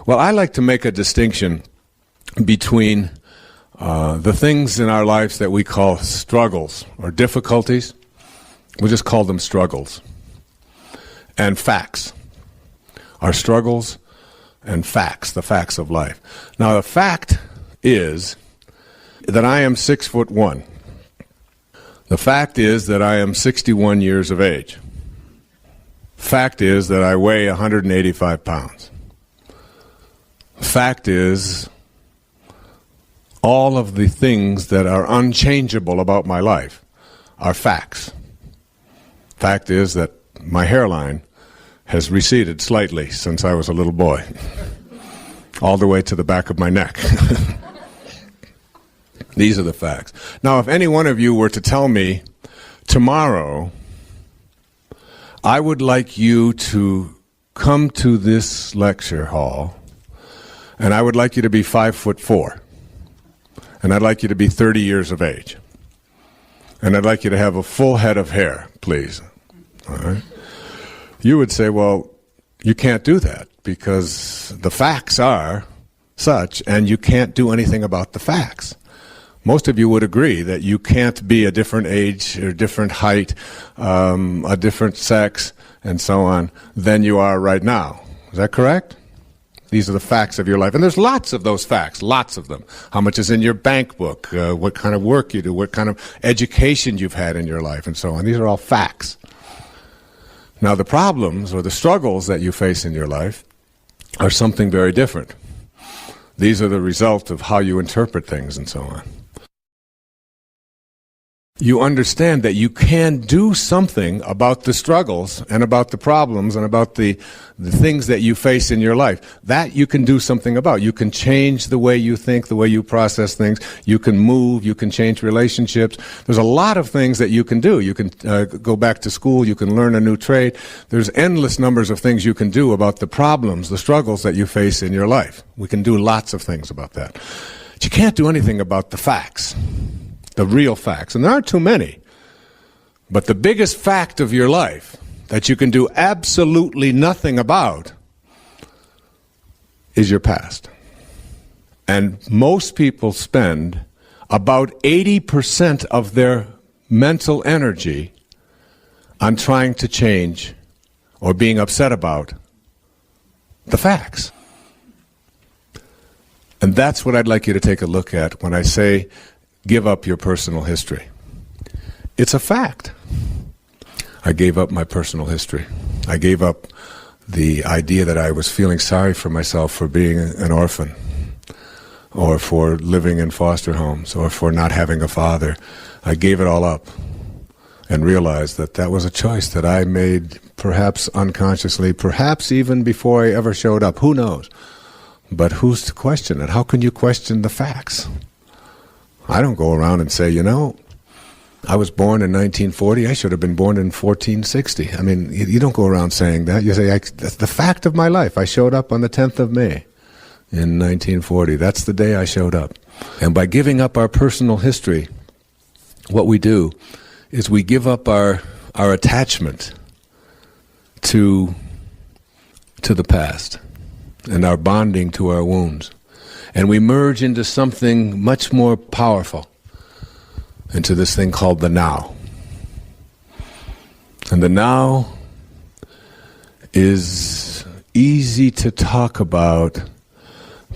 Well, I like to make a distinction between the things in our lives that we call struggles or difficulties. We'll just call them struggles. And facts. Our struggles and facts, the facts of life. Now, the fact is that I am 6'1". The fact is that I am 61 years of age. Fact is that I weigh 185 pounds. Fact is all of the things that are unchangeable about my life are facts. Fact is that my hairline has receded slightly since I was a little boy, all the way to the back of my neck. These are the facts. Now, if any one of you were to tell me tomorrow, I would like you to come to this lecture hall, and I would like you to be 5'4", and I'd like you to be 30 years of age, and I'd like you to have a full head of hair, please. All right? You would say, well, you can't do that because the facts are such, and you can't do anything about the facts. Most of you would agree that you can't be a different age or different height, a different sex, and so on, than you are right now. Is that correct? These are the facts of your life. And there's lots of those facts, lots of them. How much is in your bank book, what kind of work you do, what kind of education you've had in your life, and so on. These are all facts. Now, the problems or the struggles that you face in your life are something very different. These are the result of how you interpret things and so on. You understand that you can do something about the struggles and about the problems and about the things that you face in your life. That you can do something about. You can change the way you think, the way you process things. You can move. You can change relationships. There's a lot of things that you can do. You can go back to school. You can learn a new trade. There's endless numbers of things you can do about the problems, the struggles that you face in your life. We can do lots of things about that. But you can't do anything about the facts. The real facts, and there aren't too many. But the biggest fact of your life that you can do absolutely nothing about is your past. And most people spend about 80% of their mental energy on trying to change or being upset about the facts. And that's what I'd like you to take a look at when I say give up your personal history. It's a fact. I gave up my personal history. I gave up the idea that I was feeling sorry for myself for being an orphan, or for living in foster homes, or for not having a father. I gave it all up and realized that that was a choice that I made, perhaps unconsciously, perhaps even before I ever showed up. Who knows? But who's to question it? How can you question the facts? I don't go around and say, you know, I was born in 1940, I should have been born in 1460. I mean, you don't go around saying that. You say, that's the fact of my life. I showed up on the 10th of May in 1940. That's the day I showed up. And by giving up our personal history, what we do is we give up our attachment to the past and our bonding to our wounds. And we merge into something much more powerful, into this thing called the now. And the now is easy to talk about,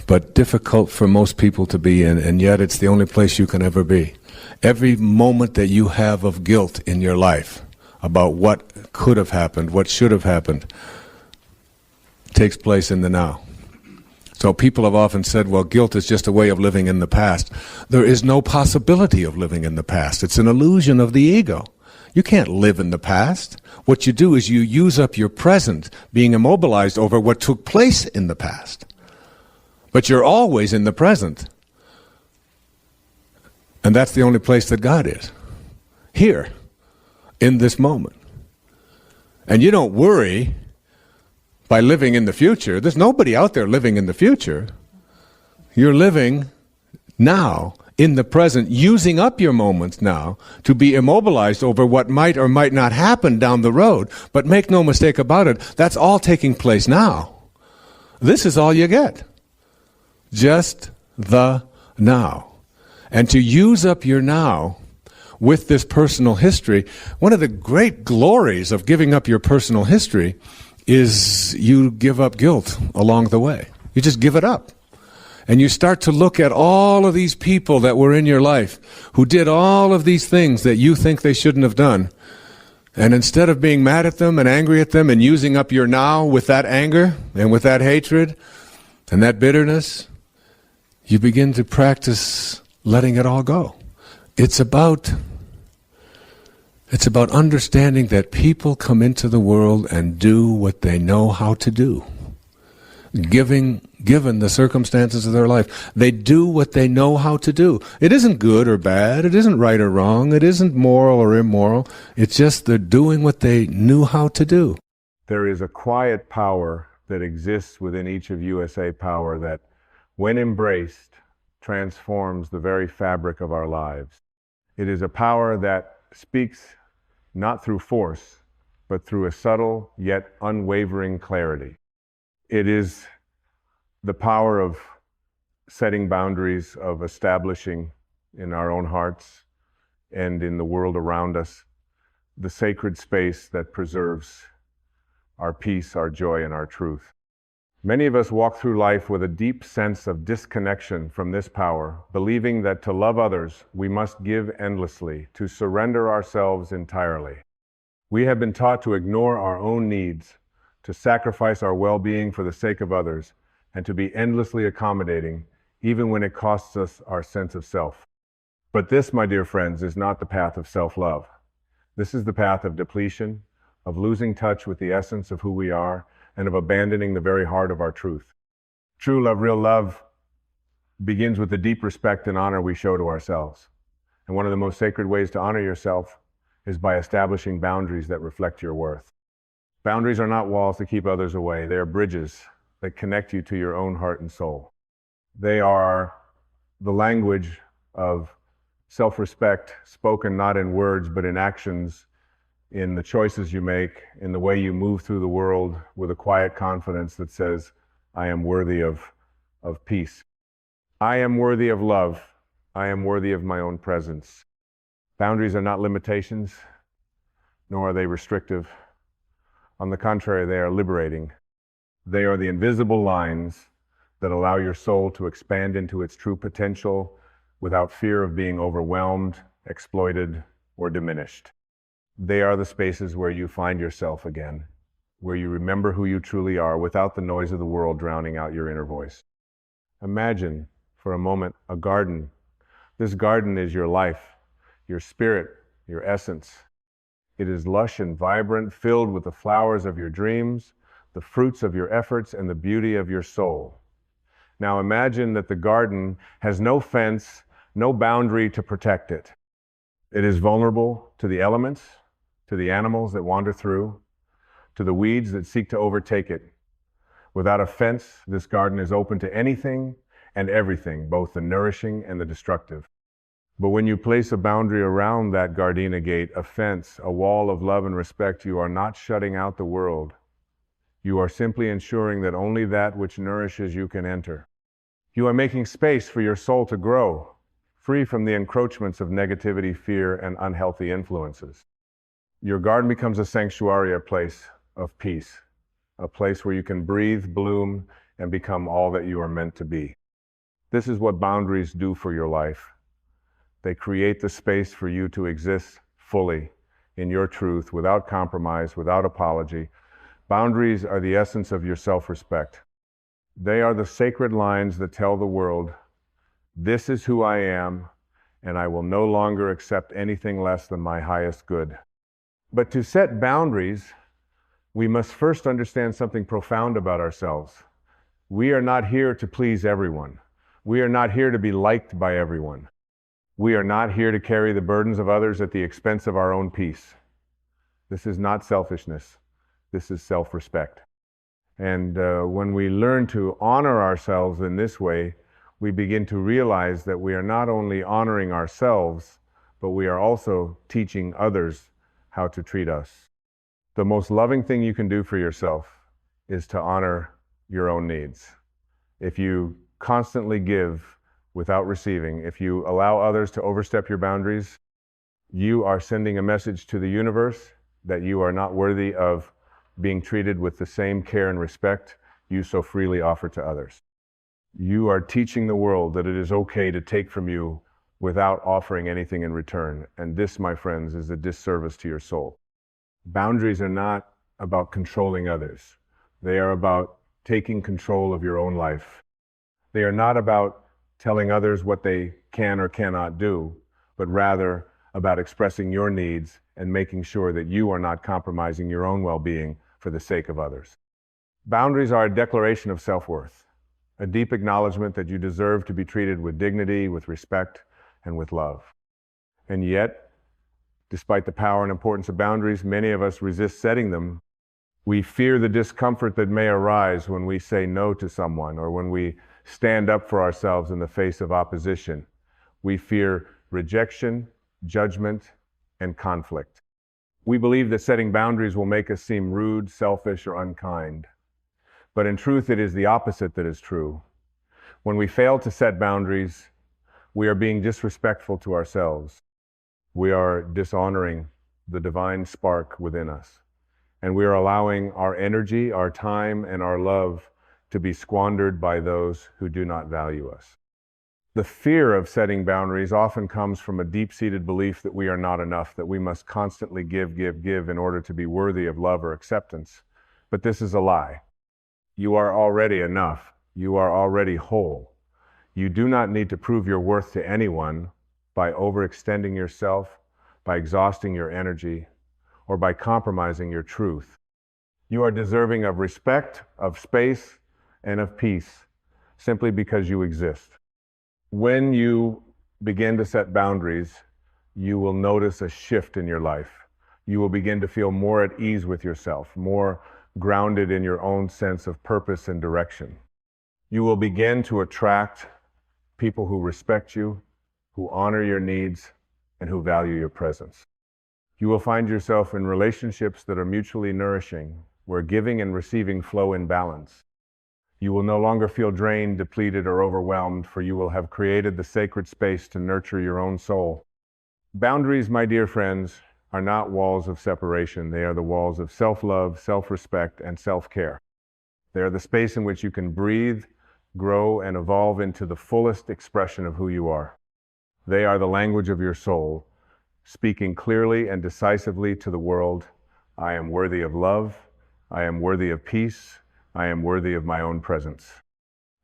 but difficult for most people to be in, and yet it's the only place you can ever be. Every moment that you have of guilt in your life about what could have happened, what should have happened, takes place in the now. So people have often said, well, guilt is just a way of living in the past. There is no possibility of living in the past. It's an illusion of the ego. You can't live in the past. What you do is you use up your present, being immobilized over what took place in the past. But you're always in the present. And that's the only place that God is. Here, in this moment. And you don't worry by living in the future. There's nobody out there living in the future. You're living now, in the present, using up your moments now to be immobilized over what might or might not happen down the road. But make no mistake about it, that's all taking place now. This is all you get. Just the now. And to use up your now with this personal history, one of the great glories of giving up your personal history is you give up guilt along the way. You just give it up. And you start to look at all of these people that were in your life who did all of these things that you think they shouldn't have done. And instead of being mad at them and angry at them and using up your now with that anger and with that hatred and that bitterness, you begin to practice letting it all go. It's about understanding that people come into the world and do what they know how to do. Given the circumstances of their life, they do what they know how to do. It isn't good or bad, it isn't right or wrong, it isn't moral or immoral, it's just they're doing what they knew how to do. There is a quiet power that exists within each of USA Power that, when embraced, transforms the very fabric of our lives. It is a power that speaks not through force, but through a subtle yet unwavering clarity. It is the power of setting boundaries, of establishing in our own hearts and in the world around us the sacred space that preserves our peace, our joy, and our truth. Many of us walk through life with a deep sense of disconnection from this power, believing that to love others, we must give endlessly, to surrender ourselves entirely. We have been taught to ignore our own needs, to sacrifice our well-being for the sake of others, and to be endlessly accommodating, even when it costs us our sense of self. But this, my dear friends, is not the path of self-love. This is the path of depletion, of losing touch with the essence of who we are, and of abandoning the very heart of our truth. True love, real love, begins with the deep respect and honor we show to ourselves. And one of the most sacred ways to honor yourself is by establishing boundaries that reflect your worth. Boundaries are not walls to keep others away. They are bridges that connect you to your own heart and soul. They are the language of self-respect, spoken not in words, but in actions, in the choices you make, in the way you move through the world with a quiet confidence that says, I am worthy of peace. I am worthy of love. I am worthy of my own presence. Boundaries are not limitations, nor are they restrictive. On the contrary, they are liberating. They are the invisible lines that allow your soul to expand into its true potential without fear of being overwhelmed, exploited, or diminished. They are the spaces where you find yourself again, where you remember who you truly are without the noise of the world drowning out your inner voice. Imagine, for a moment, a garden. This garden is your life, your spirit, your essence. It is lush and vibrant, filled with the flowers of your dreams, the fruits of your efforts, and the beauty of your soul. Now imagine that the garden has no fence, no boundary to protect it. It is vulnerable to the elements, to the animals that wander through, to the weeds that seek to overtake it. Without a fence, this garden is open to anything and everything, both the nourishing and the destructive. But when you place a boundary around that gardena gate, a fence, a wall of love and respect, you are not shutting out the world. You are simply ensuring that only that which nourishes you can enter. You are making space for your soul to grow, free from the encroachments of negativity, fear, and unhealthy influences. Your garden becomes a sanctuary, a place of peace, a place where you can breathe, bloom, and become all that you are meant to be. This is what boundaries do for your life. They create the space for you to exist fully in your truth, without compromise, without apology. Boundaries are the essence of your self-respect. They are the sacred lines that tell the world, this is who I am, and I will no longer accept anything less than my highest good. But to set boundaries, we must first understand something profound about ourselves. We are not here to please everyone. We are not here to be liked by everyone. We are not here to carry the burdens of others at the expense of our own peace. This is not selfishness. This is self-respect. And when we learn to honor ourselves in this way, we begin to realize that we are not only honoring ourselves, but we are also teaching others how to treat us. The most loving thing you can do for yourself is to honor your own needs. If you constantly give without receiving, if you allow others to overstep your boundaries, you are sending a message to the universe that you are not worthy of being treated with the same care and respect you so freely offer to others. You are teaching the world that it is okay to take from you without offering anything in return. And this, my friends, is a disservice to your soul. Boundaries are not about controlling others. They are about taking control of your own life. They are not about telling others what they can or cannot do, but rather about expressing your needs and making sure that you are not compromising your own well-being for the sake of others. Boundaries are a declaration of self-worth, a deep acknowledgement that you deserve to be treated with dignity, with respect, and with love. And yet, despite the power and importance of boundaries, many of us resist setting them. We fear the discomfort that may arise when we say no to someone or when we stand up for ourselves in the face of opposition. We fear rejection, judgment, and conflict. We believe that setting boundaries will make us seem rude, selfish, or unkind. But in truth, it is the opposite that is true. When we fail to set boundaries, we are being disrespectful to ourselves. We are dishonoring the divine spark within us. And we are allowing our energy, our time, and our love to be squandered by those who do not value us. The fear of setting boundaries often comes from a deep-seated belief that we are not enough, that we must constantly give in order to be worthy of love or acceptance. But this is a lie. You are already enough. You are already whole. You do not need to prove your worth to anyone by overextending yourself, by exhausting your energy, or by compromising your truth. You are deserving of respect, of space, and of peace simply because you exist. When you begin to set boundaries, you will notice a shift in your life. You will begin to feel more at ease with yourself, more grounded in your own sense of purpose and direction. You will begin to attract people who respect you, who honor your needs, and who value your presence. You will find yourself in relationships that are mutually nourishing, where giving and receiving flow in balance. You will no longer feel drained, depleted, or overwhelmed, for you will have created the sacred space to nurture your own soul. Boundaries, my dear friends, are not walls of separation. They are the walls of self-love, self-respect, and self-care. They are the space in which you can breathe, grow, and evolve into the fullest expression of who you are. They are the language of your soul, speaking clearly and decisively to the world, I am worthy of love, I am worthy of peace, I am worthy of my own presence.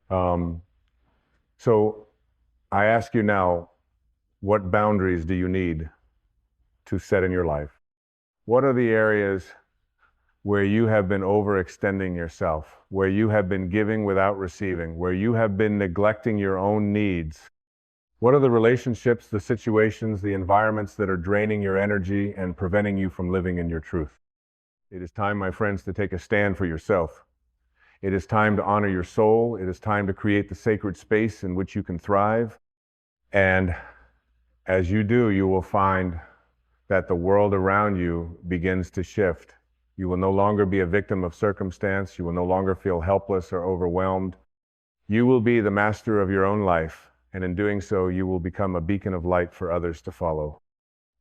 So I ask you now, what boundaries do you need to set in your life? What are the areas where you have been overextending yourself, where you have been giving without receiving, where you have been neglecting your own needs? What are the relationships, the situations, the environments that are draining your energy and preventing you from living in your truth? It is time, my friends, to take a stand for yourself. It is time to honor your soul. It is time to create the sacred space in which you can thrive. And as you do, you will find that the world around you begins to shift. You will no longer be a victim of circumstance. You will no longer feel helpless or overwhelmed. You will be the master of your own life, and in doing so, you will become a beacon of light for others to follow.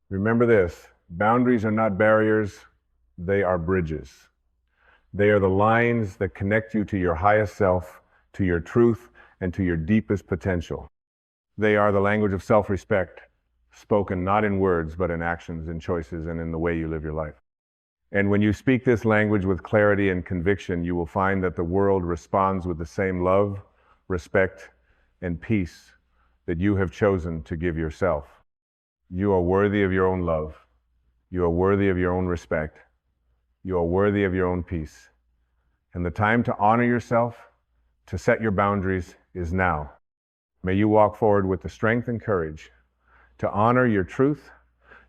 Remember this, boundaries are not barriers, they are bridges. They are the lines that connect you to your highest self, to your truth, and to your deepest potential. They are the language of self-respect, spoken not in words, but in actions, in choices, and in the way you live your life. And when you speak this language with clarity and conviction, you will find that the world responds with the same love, respect, and peace that you have chosen to give yourself. You are worthy of your own love. You are worthy of your own respect. You are worthy of your own peace. And the time to honor yourself, to set your boundaries, is now. May you walk forward with the strength and courage to honor your truth,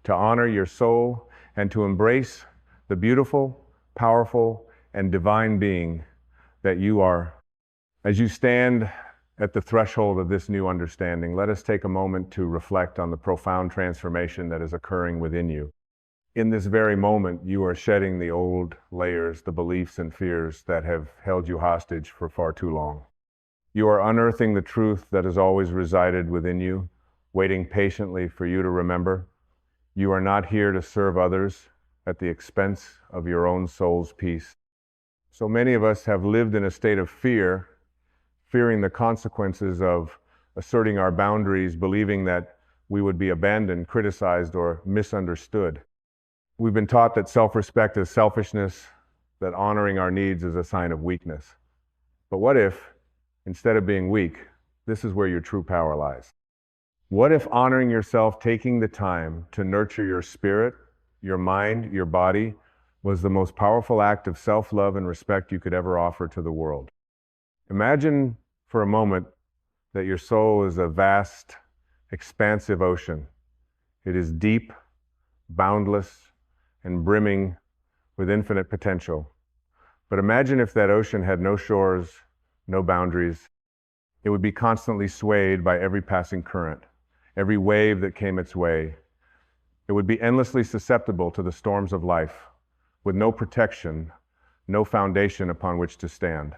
to honor your soul, and to embrace the beautiful, powerful, and divine being that you are. As you stand at the threshold of this new understanding, let us take a moment to reflect on the profound transformation that is occurring within you. In this very moment, you are shedding the old layers, the beliefs and fears that have held you hostage for far too long. You are unearthing the truth that has always resided within you, waiting patiently for you to remember. You are not here to serve others at the expense of your own soul's peace. So many of us have lived in a state of fear, fearing the consequences of asserting our boundaries, believing that we would be abandoned, criticized, or misunderstood. We've been taught that self-respect is selfishness, that honoring our needs is a sign of weakness. But what if, instead of being weak, this is where your true power lies? What if honoring yourself, taking the time to nurture your spirit, your mind, your body, was the most powerful act of self-love and respect you could ever offer to the world? Imagine for a moment that your soul is a vast, expansive ocean. It is deep, boundless, and brimming with infinite potential. But imagine if that ocean had no shores, no boundaries. It would be constantly swayed by every passing current, every wave that came its way. It would be endlessly susceptible to the storms of life, with no protection, no foundation upon which to stand.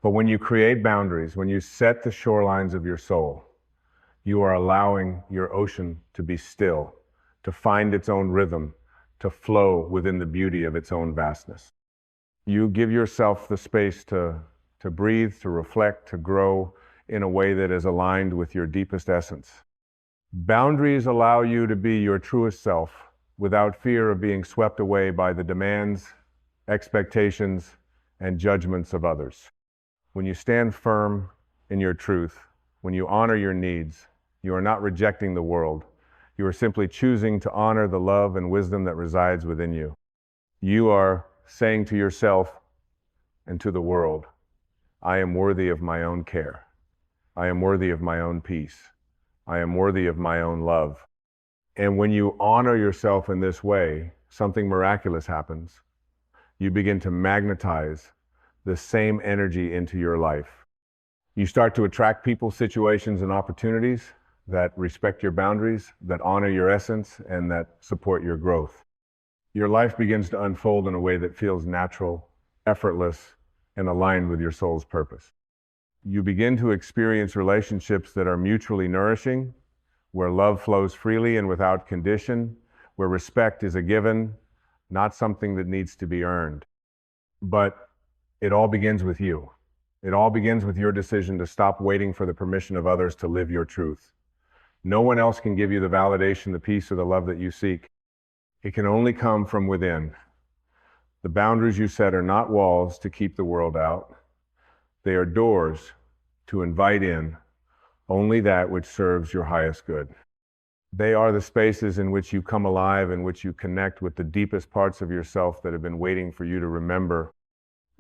But when you create boundaries, when you set the shorelines of your soul, you are allowing your ocean to be still, to find its own rhythm, to flow within the beauty of its own vastness. You give yourself the space to breathe, to reflect, to grow in a way that is aligned with your deepest essence. Boundaries allow you to be your truest self without fear of being swept away by the demands, expectations, and judgments of others. When you stand firm in your truth, when you honor your needs, you are not rejecting the world. You are simply choosing to honor the love and wisdom that resides within you. You are saying to yourself and to the world, I am worthy of my own care. I am worthy of my own peace. I am worthy of my own love. And when you honor yourself in this way, something miraculous happens. You begin to magnetize the same energy into your life. You start to attract people, situations, and opportunities that respect your boundaries, that honor your essence, and that support your growth. Your life begins to unfold in a way that feels natural, effortless, and aligned with your soul's purpose. You begin to experience relationships that are mutually nourishing, where love flows freely and without condition, where respect is a given, not something that needs to be earned. But it all begins with you. It all begins with your decision to stop waiting for the permission of others to live your truth. No one else can give you the validation, the peace, or the love that you seek. It can only come from within. The boundaries you set are not walls to keep the world out. They are doors to invite in only that which serves your highest good. They are the spaces in which you come alive, in which you connect with the deepest parts of yourself that have been waiting for you to remember.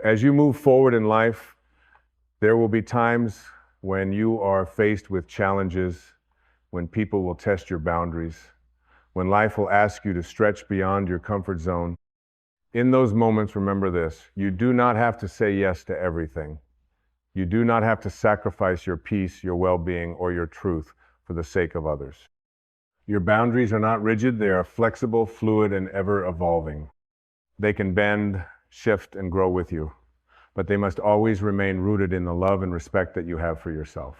As you move forward in life, there will be times when you are faced with challenges, when people will test your boundaries, when life will ask you to stretch beyond your comfort zone. In those moments, remember this: you do not have to say yes to everything. You do not have to sacrifice your peace, your well-being, or your truth for the sake of others. Your boundaries are not rigid. They are flexible, fluid, and ever-evolving. They can bend, shift, and grow with you, but they must always remain rooted in the love and respect that you have for yourself.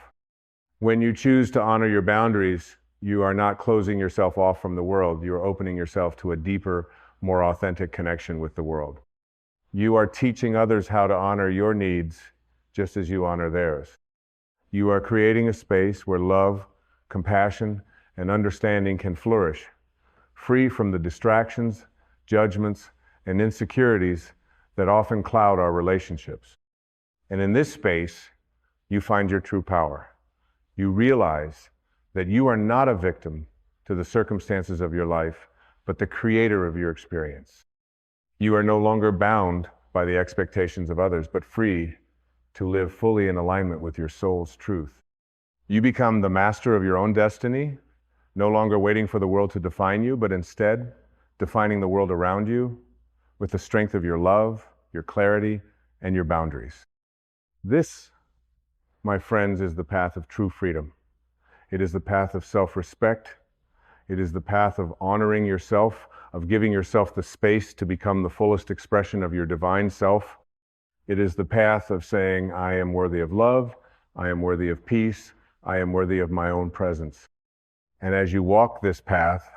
When you choose to honor your boundaries, you are not closing yourself off from the world. You are opening yourself to a deeper, more authentic connection with the world. You are teaching others how to honor your needs just as you honor theirs. You are creating a space where love, compassion, and understanding can flourish, free from the distractions, judgments, and insecurities that often cloud our relationships. And in this space, you find your true power. You realize that you are not a victim to the circumstances of your life, but the creator of your experience. You are no longer bound by the expectations of others, but free to live fully in alignment with your soul's truth. You become the master of your own destiny, no longer waiting for the world to define you, but instead defining the world around you with the strength of your love, your clarity, and your boundaries. This, my friends, is the path of true freedom. It is the path of self-respect. It is the path of honoring yourself, of giving yourself the space to become the fullest expression of your divine self. It is the path of saying, I am worthy of love, I am worthy of peace, I am worthy of my own presence. And as you walk this path,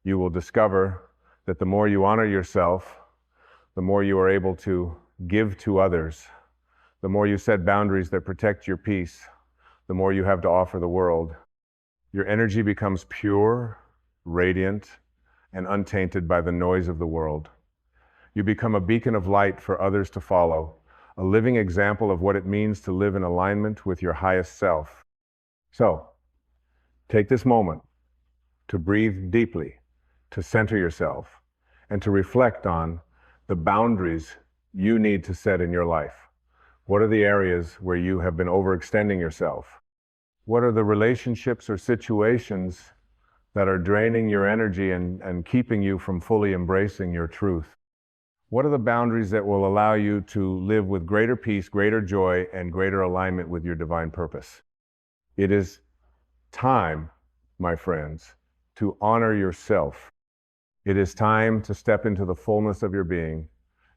you will discover that the more you honor yourself, the more you are able to give to others. The more you set boundaries that protect your peace, the more you have to offer the world. Your energy becomes pure, radiant, and untainted by the noise of the world. You become a beacon of light for others to follow, a living example of what it means to live in alignment with your highest self. So, take this moment to breathe deeply, to center yourself, and to reflect on the boundaries you need to set in your life. What are the areas where you have been overextending yourself? What are the relationships or situations that are draining your energy and keeping you from fully embracing your truth? What are the boundaries that will allow you to live with greater peace, greater joy, and greater alignment with your divine purpose? It is time, my friends, to honor yourself. It is time to step into the fullness of your being,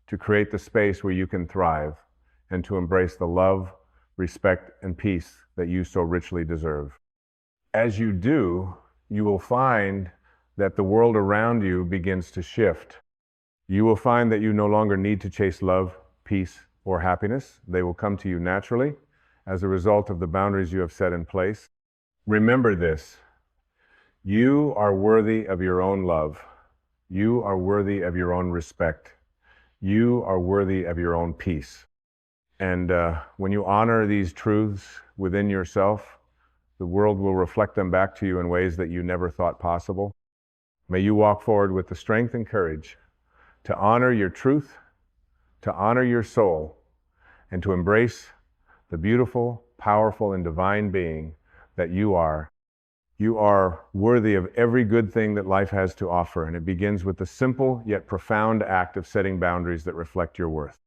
to create the space where you can thrive, and to embrace the love, respect, and peace that you so richly deserve. As you do, you will find that the world around you begins to shift. You will find that you no longer need to chase love, peace, or happiness. They will come to you naturally as a result of the boundaries you have set in place. Remember this: you are worthy of your own love. You are worthy of your own respect. You are worthy of your own peace. And when you honor these truths within yourself, the world will reflect them back to you in ways that you never thought possible. May you walk forward with the strength and courage to honor your truth, to honor your soul, and to embrace the beautiful, powerful, and divine being that you are. You are worthy of every good thing that life has to offer, and it begins with the simple yet profound act of setting boundaries that reflect your worth.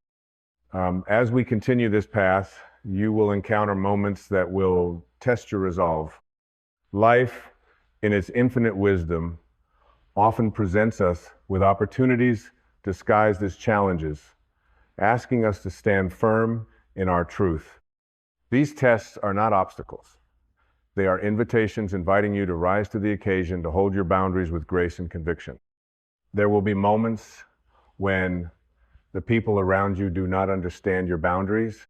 As we continue this path, you will encounter moments that will test your resolve. Life, in its infinite wisdom, often presents us with opportunities disguised as challenges, asking us to stand firm in our truth. These tests are not obstacles. They are invitations inviting you to rise to the occasion, to hold your boundaries with grace and conviction. There will be moments when the people around you do not understand your boundaries.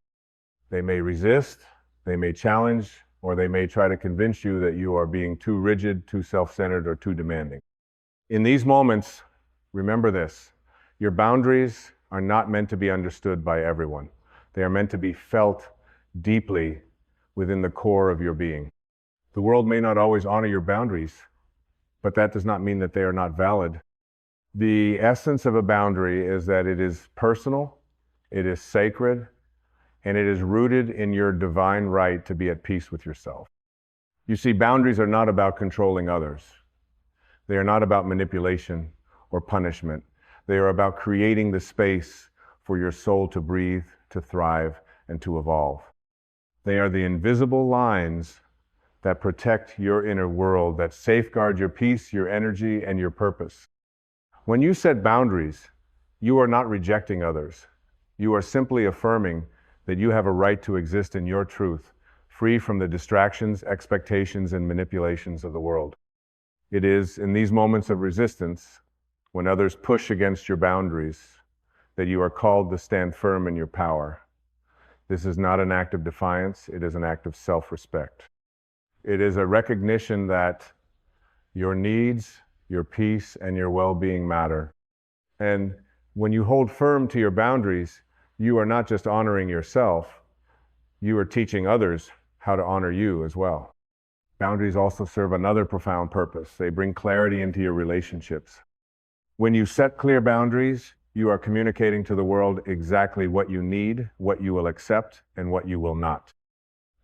They may resist, they may challenge, or they may try to convince you that you are being too rigid, too self-centered, or too demanding. In these moments, remember this: your boundaries are not meant to be understood by everyone. They are meant to be felt deeply within the core of your being. The world may not always honor your boundaries, but that does not mean that they are not valid. The essence of a boundary is that it is personal, it is sacred, and it is rooted in your divine right to be at peace with yourself. You see, boundaries are not about controlling others. They are not about manipulation or punishment. They are about creating the space for your soul to breathe, to thrive, and to evolve. They are the invisible lines that protect your inner world, that safeguard your peace, your energy, and your purpose. When you set boundaries, you are not rejecting others. You are simply affirming that you have a right to exist in your truth, free from the distractions, expectations, and manipulations of the world. It is in these moments of resistance, when others push against your boundaries, that you are called to stand firm in your power. This is not an act of defiance, it is an act of self-respect. It is a recognition that your needs, your peace, and your well-being matter. And when you hold firm to your boundaries, you are not just honoring yourself, you are teaching others how to honor you as well. Boundaries also serve another profound purpose. They bring clarity into your relationships. When you set clear boundaries, you are communicating to the world exactly what you need, what you will accept, and what you will not.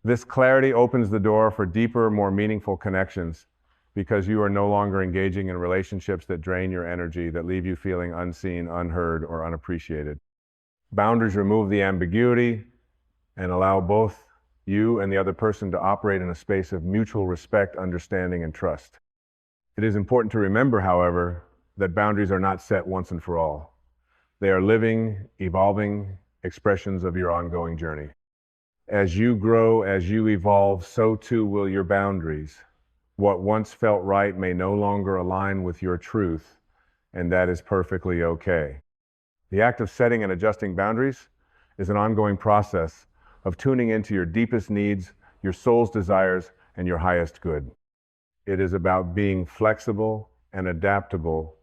This clarity opens the door for deeper, more meaningful connections, because you are no longer engaging in relationships that drain your energy, that leave you feeling unseen, unheard, or unappreciated. Boundaries remove the ambiguity and allow both you and the other person to operate in a space of mutual respect, understanding, and trust. It is important to remember, however, that boundaries are not set once and for all. They are living, evolving expressions of your ongoing journey. As you grow, as you evolve, so too will your boundaries. What once felt right may no longer align with your truth, and that is perfectly okay. The act of setting and adjusting boundaries is an ongoing process of tuning into your deepest needs, your soul's desires, and your highest good. It is about being flexible and adaptable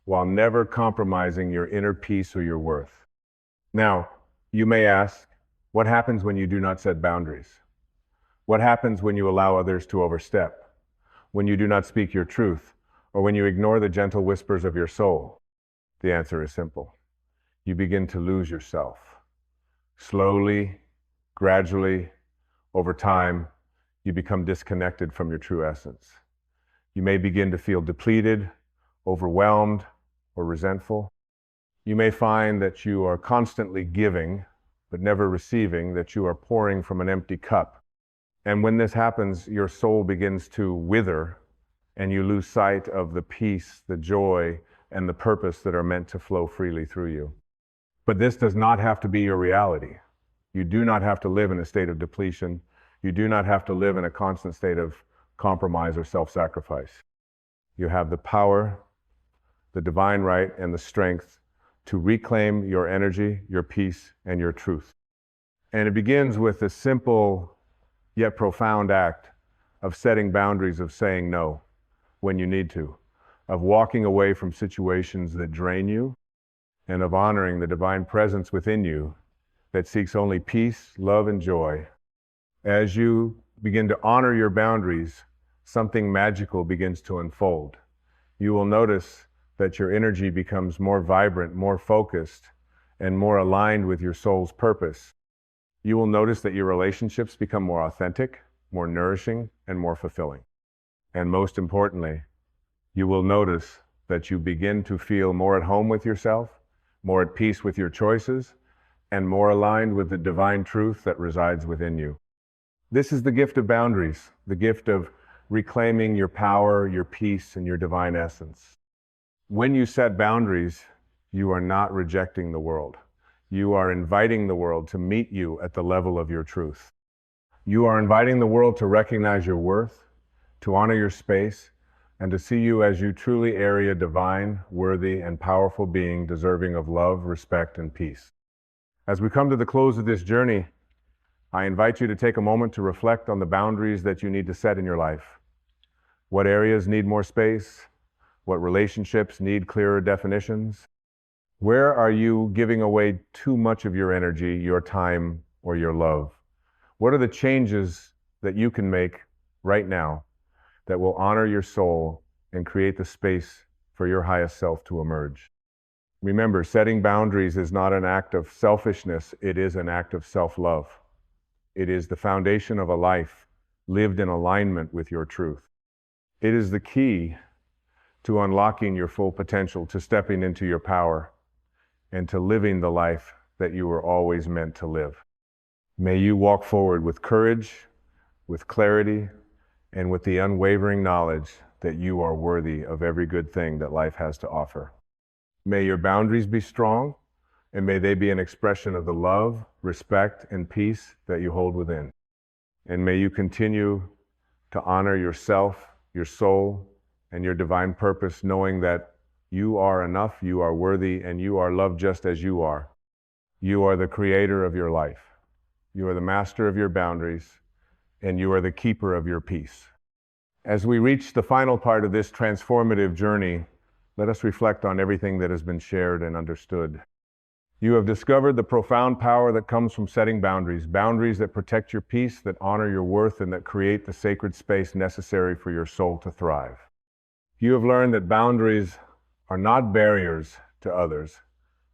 while never compromising your inner peace or your worth. Now, you may ask, what happens when you do not set boundaries? What happens when you allow others to overstep? When you do not speak your truth, or when you ignore the gentle whispers of your soul? The answer is simple. You begin to lose yourself. Slowly, gradually, over time, you become disconnected from your true essence. You may begin to feel depleted, overwhelmed, or resentful. You may find that you are constantly giving, but never receiving, that you are pouring from an empty cup. And when this happens, your soul begins to wither, and you lose sight of the peace, the joy, and the purpose that are meant to flow freely through you. But this does not have to be your reality. You do not have to live in a state of depletion. You do not have to live in a constant state of compromise or self-sacrifice. You have the power, the divine right, and the strength to reclaim your energy, your peace, and your truth. And it begins with a simple yet profound act of setting boundaries, of saying no when you need to, of walking away from situations that drain you, and of honoring the divine presence within you that seeks only peace, love, and joy. As you begin to honor your boundaries, something magical begins to unfold. You will notice that your energy becomes more vibrant, more focused, and more aligned with your soul's purpose. You will notice that your relationships become more authentic, more nourishing, and more fulfilling. And most importantly, you will notice that you begin to feel more at home with yourself, more at peace with your choices, and more aligned with the divine truth that resides within you. This is the gift of boundaries, the gift of reclaiming your power, your peace, and your divine essence. When you set boundaries, you are not rejecting the world. You are inviting the world to meet you at the level of your truth. You are inviting the world to recognize your worth, to honor your space, and to see you as you truly are a divine, worthy, and powerful being deserving of love, respect, and peace. As we come to the close of this journey, I invite you to take a moment to reflect on the boundaries that you need to set in your life. What areas need more space? What relationships need clearer definitions? Where are you giving away too much of your energy, your time, or your love? What are the changes that you can make right now that will honor your soul and create the space for your highest self to emerge? Remember, setting boundaries is not an act of selfishness, it is an act of self-love. It is the foundation of a life lived in alignment with your truth. It is the key to unlocking your full potential, to stepping into your power, and to living the life that you were always meant to live. May you walk forward with courage, with clarity, and with the unwavering knowledge that you are worthy of every good thing that life has to offer. May your boundaries be strong, and may they be an expression of the love, respect, and peace that you hold within. And may you continue to honor yourself, your soul, and your divine purpose, knowing that you are enough, you are worthy, and you are loved just as you are. You are the creator of your life. You are the master of your boundaries, and you are the keeper of your peace. As we reach the final part of this transformative journey, let us reflect on everything that has been shared and understood. You have discovered the profound power that comes from setting boundaries, boundaries that protect your peace, that honor your worth, and that create the sacred space necessary for your soul to thrive. You have learned that boundaries are not barriers to others,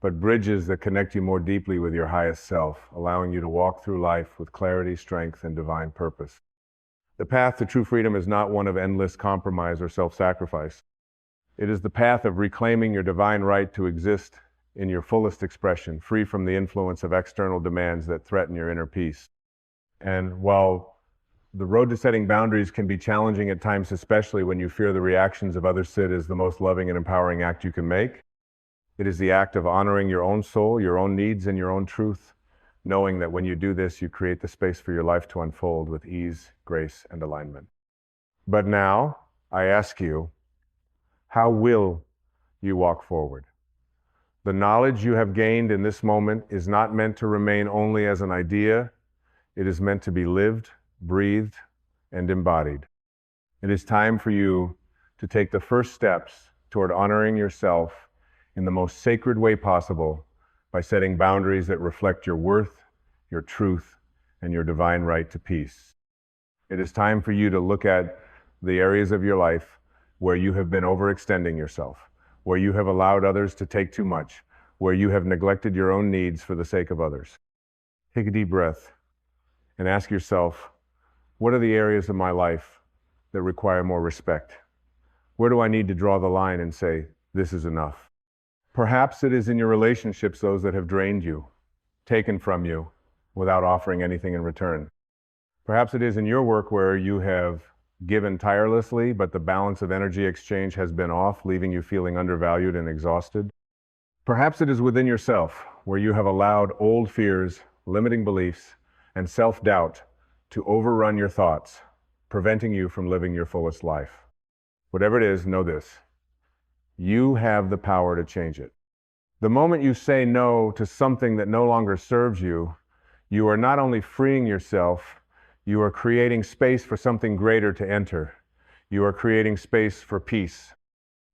but bridges that connect you more deeply with your highest self, allowing you to walk through life with clarity, strength, and divine purpose. The path to true freedom is not one of endless compromise or self-sacrifice. It is the path of reclaiming your divine right to exist in your fullest expression, free from the influence of external demands that threaten your inner peace. And while The road to setting boundaries can be challenging at times, especially when you fear the reactions of others. It is the most loving and empowering act you can make. It is the act of honoring your own soul, your own needs, and your own truth, knowing that when you do this, you create the space for your life to unfold with ease, grace, and alignment. But now, I ask you, how will you walk forward? The knowledge you have gained in this moment is not meant to remain only as an idea. It is meant to be lived, breathed, and embodied. It is time for you to take the first steps toward honoring yourself in the most sacred way possible by setting boundaries that reflect your worth, your truth, and your divine right to peace. It is time for you to look at the areas of your life where you have been overextending yourself, where you have allowed others to take too much, where you have neglected your own needs for the sake of others. Take a deep breath and ask yourself, what are the areas of my life that require more respect? Where do I need to draw the line and say, this is enough? Perhaps it is in your relationships, those that have drained you, taken from you, without offering anything in return. Perhaps it is in your work where you have given tirelessly, but the balance of energy exchange has been off, leaving you feeling undervalued and exhausted. Perhaps it is within yourself, where you have allowed old fears, limiting beliefs, and self-doubt to overrun your thoughts, preventing you from living your fullest life. Whatever it is, know this: you have the power to change it. The moment you say no to something that no longer serves you, you are not only freeing yourself, you are creating space for something greater to enter. You are creating space for peace.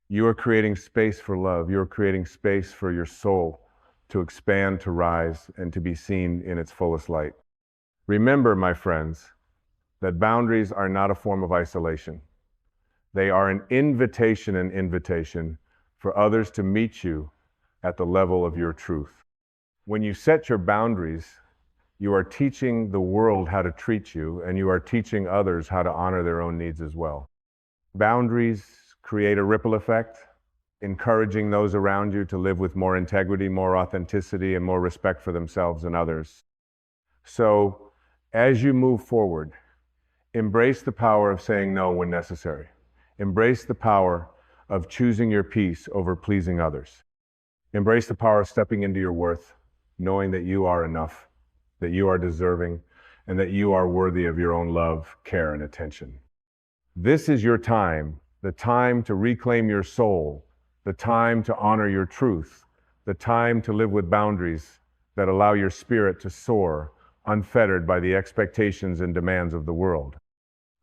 You are creating space for love. You are creating space for your soul to expand, to rise, and to be seen in its fullest light. Remember, my friends, that boundaries are not a form of isolation. They are an invitation for others to meet you at the level of your truth. When you set your boundaries, you are teaching the world how to treat you, and you are teaching others how to honor their own needs as well. Boundaries create a ripple effect, encouraging those around you to live with more integrity, more authenticity, and more respect for themselves and others. So, as you move forward, embrace the power of saying no when necessary. Embrace the power of choosing your peace over pleasing others. Embrace the power of stepping into your worth, knowing that you are enough, that you are deserving, and that you are worthy of your own love, care, and attention. This is your time, the time to reclaim your soul, the time to honor your truth, the time to live with boundaries that allow your spirit to soar, unfettered by the expectations and demands of the world.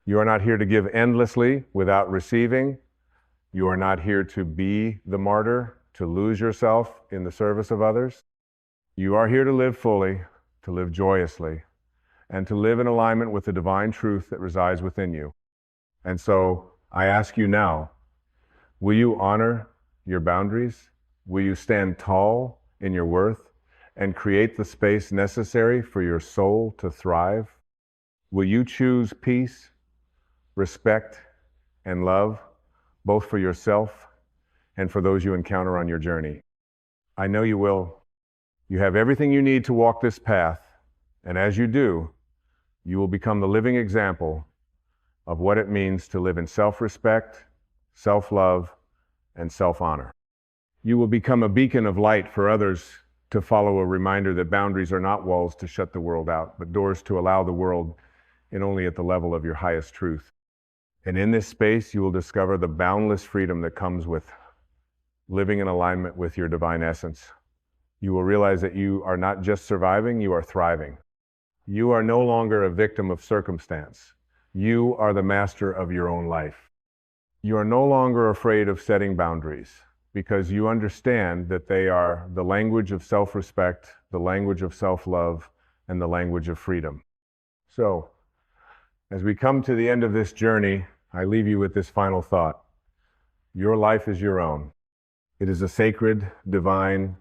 You are not here to give endlessly without receiving. You are not here to be the martyr, to lose yourself in the service of others. You are here to live fully, to live joyously, and to live in alignment with the divine truth that resides within you. And so I ask you now, will you honor your boundaries? Will you stand tall in your worth and create the space necessary for your soul to thrive? Will you choose peace, respect, and love, both for yourself and for those you encounter on your journey? I know you will. You have everything you need to walk this path, and as you do, you will become the living example of what it means to live in self-respect, self-love, and self-honor. You will become a beacon of light for others to follow, a reminder that boundaries are not walls to shut the world out, but doors to allow the world in only at the level of your highest truth. And in this space, you will discover the boundless freedom that comes with living in alignment with your divine essence. You will realize that you are not just surviving, you are thriving. You are no longer a victim of circumstance. You are the master of your own life. You are no longer afraid of setting boundaries because you understand that they are the language of self-respect, the language of self-love, and the language of freedom. So, as we come to the end of this journey, I leave you with this final thought. Your life is your own. It is a sacred, divine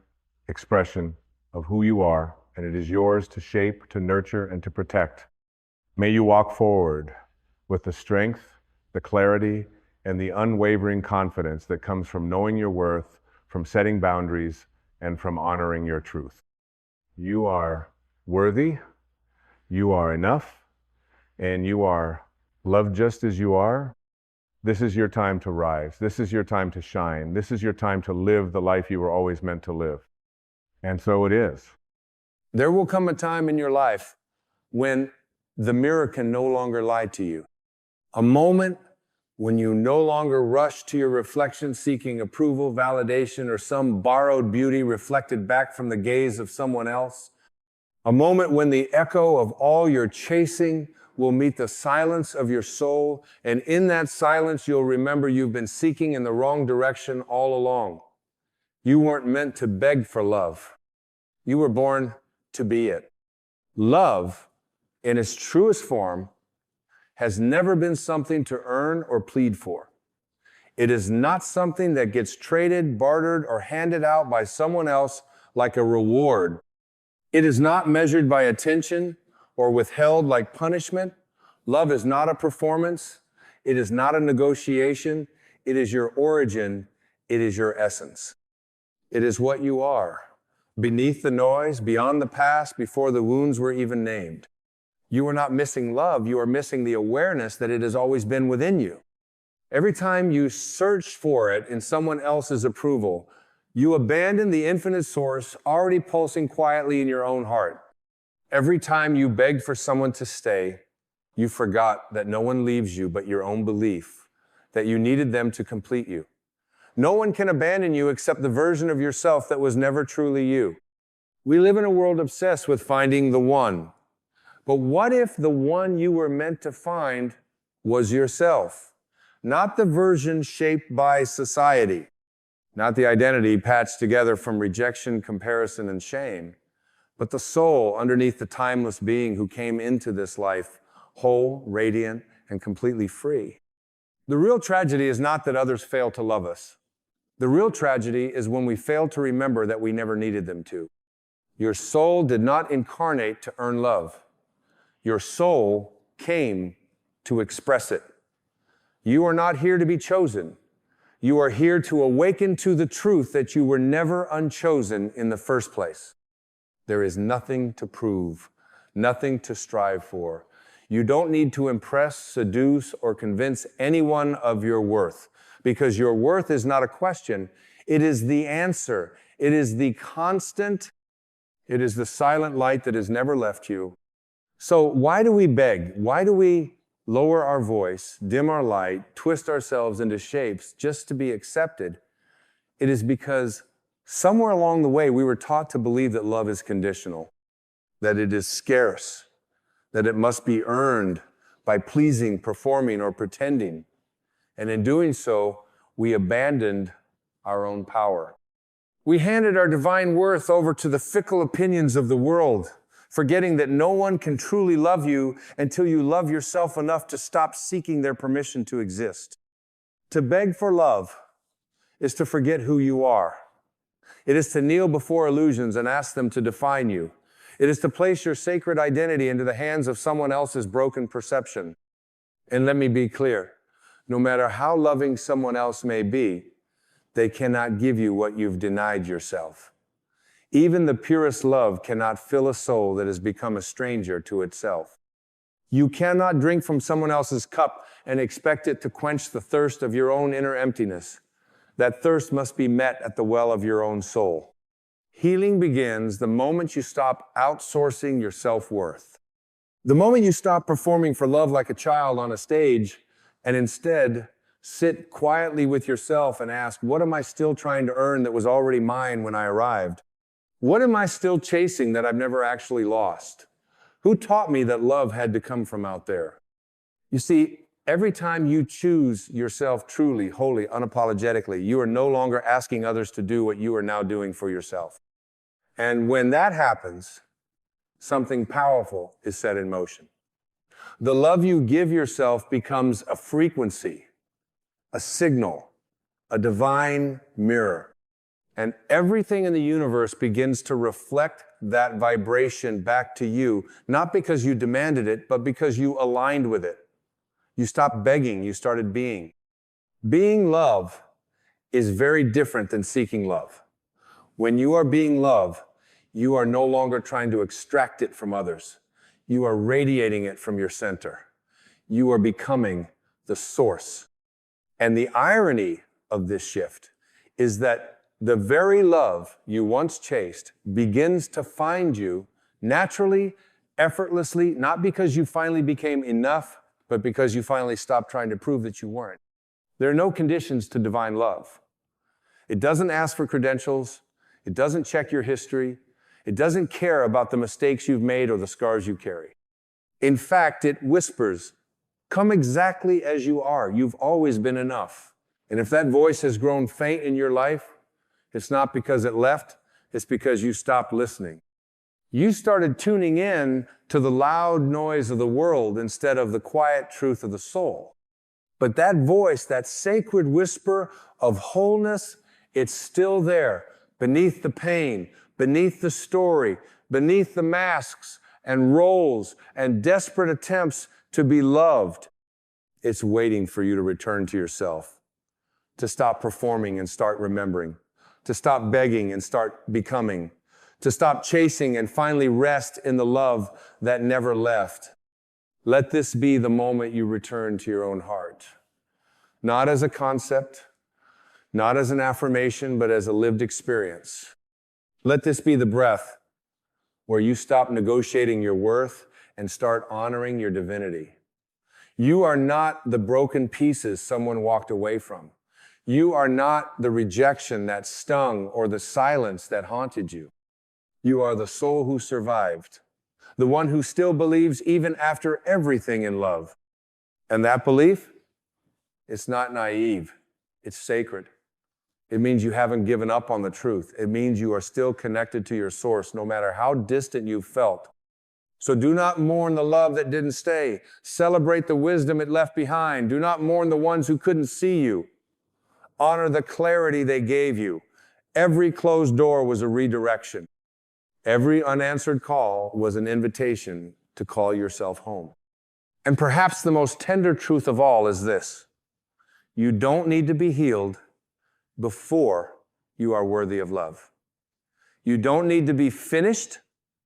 expression of who you are, and it is yours to shape, to nurture, and to protect. May you walk forward with the strength, the clarity, and the unwavering confidence that comes from knowing your worth, from setting boundaries, and from honoring your truth. You are worthy, you are enough, and you are loved just as you are, this is your time to rise. This is your time to shine. This is your time to live the life you were always meant to live. And so it is. There will come a time in your life when the mirror can no longer lie to you. A moment when you no longer rush to your reflection seeking approval, validation, or some borrowed beauty reflected back from the gaze of someone else. A moment when the echo of all your chasing will meet the silence of your soul, and in that silence you'll remember you've been seeking in the wrong direction all along. You weren't meant to beg for love. You were born to be it. Love, in its truest form, has never been something to earn or plead for. It is not something that gets traded, bartered, or handed out by someone else like a reward. It is not measured by attention or withheld like punishment. Love is not a performance. It is not a negotiation. It is your origin. It is your essence. It is what you are, beneath the noise, beyond the past, before the wounds were even named. You are not missing love. You are missing the awareness that it has always been within you. Every time you search for it in someone else's approval, you abandon the infinite source already pulsing quietly in your own heart. Every time you begged for someone to stay, you forgot that no one leaves you but your own belief, that you needed them to complete you. No one can abandon you except the version of yourself that was never truly you. We live in a world obsessed with finding the one. But what if the one you were meant to find was yourself? Not the version shaped by society, not the identity patched together from rejection, comparison, and shame, but the soul underneath the timeless being who came into this life whole, radiant, and completely free. The real tragedy is not that others fail to love us. The real tragedy is when we fail to remember that we never needed them to. Your soul did not incarnate to earn love. Your soul came to express it. You are not here to be chosen. You are here to awaken to the truth that you were never unchosen in the first place. There is nothing to prove, nothing to strive for. You don't need to impress, seduce, or convince anyone of your worth, because your worth is not a question. It is the answer. It is the constant. It is the silent light that has never left you. So why do we beg? Why do we lower our voice, dim our light, twist ourselves into shapes just to be accepted? It is because somewhere along the way, we were taught to believe that love is conditional, that it is scarce, that it must be earned by pleasing, performing, or pretending. And in doing so, we abandoned our own power. We handed our divine worth over to the fickle opinions of the world, forgetting that no one can truly love you until you love yourself enough to stop seeking their permission to exist. To beg for love is to forget who you are. It is to kneel before illusions and ask them to define you. It is to place your sacred identity into the hands of someone else's broken perception. And let me be clear, no matter how loving someone else may be, they cannot give you what you've denied yourself. Even the purest love cannot fill a soul that has become a stranger to itself. You cannot drink from someone else's cup and expect it to quench the thirst of your own inner emptiness. That thirst must be met at the well of your own soul. Healing begins the moment you stop outsourcing your self-worth. The moment you stop performing for love like a child on a stage and instead sit quietly with yourself and ask, what am I still trying to earn that was already mine when I arrived? What am I still chasing that I've never actually lost? Who taught me that love had to come from out there? You see, every time you choose yourself truly, wholly, unapologetically, you are no longer asking others to do what you are now doing for yourself. And when that happens, something powerful is set in motion. The love you give yourself becomes a frequency, a signal, a divine mirror. And everything in the universe begins to reflect that vibration back to you, not because you demanded it, but because you aligned with it. You stopped begging, you started being. Being love is very different than seeking love. When you are being love, you are no longer trying to extract it from others. You are radiating it from your center. you are becoming the source. And the irony of this shift is that the very love you once chased begins to find you naturally, effortlessly, not because you finally became enough, but because you finally stopped trying to prove that you weren't. There are no conditions to divine love. It doesn't ask for credentials. It doesn't check your history. It doesn't care about the mistakes you've made or the scars you carry. In fact, it whispers, come exactly as you are. You've always been enough. And if that voice has grown faint in your life, it's not because it left, it's because you stopped listening. You started tuning in to the loud noise of the world instead of the quiet truth of the soul. But that voice, that sacred whisper of wholeness, it's still there, beneath the pain, beneath the story, beneath the masks and roles and desperate attempts to be loved. It's waiting for you to return to yourself, to stop performing and start remembering, to stop begging and start becoming, to stop chasing and finally rest in the love that never left. Let this be the moment you return to your own heart. Not as a concept, not as an affirmation, but as a lived experience. Let this be the breath where you stop negotiating your worth and start honoring your divinity. You are not the broken pieces someone walked away from. You are not the rejection that stung or the silence that haunted you. You are the soul who survived, the one who still believes even after everything in love. And that belief, it's not naive, it's sacred. It means you haven't given up on the truth. It means you are still connected to your source, no matter how distant you felt. So do not mourn the love that didn't stay. Celebrate the wisdom it left behind. Do not mourn the ones who couldn't see you. Honor the clarity they gave you. Every closed door was a redirection. Every unanswered call was an invitation to call yourself home. And perhaps the most tender truth of all is this: you don't need to be healed before you are worthy of love. You don't need to be finished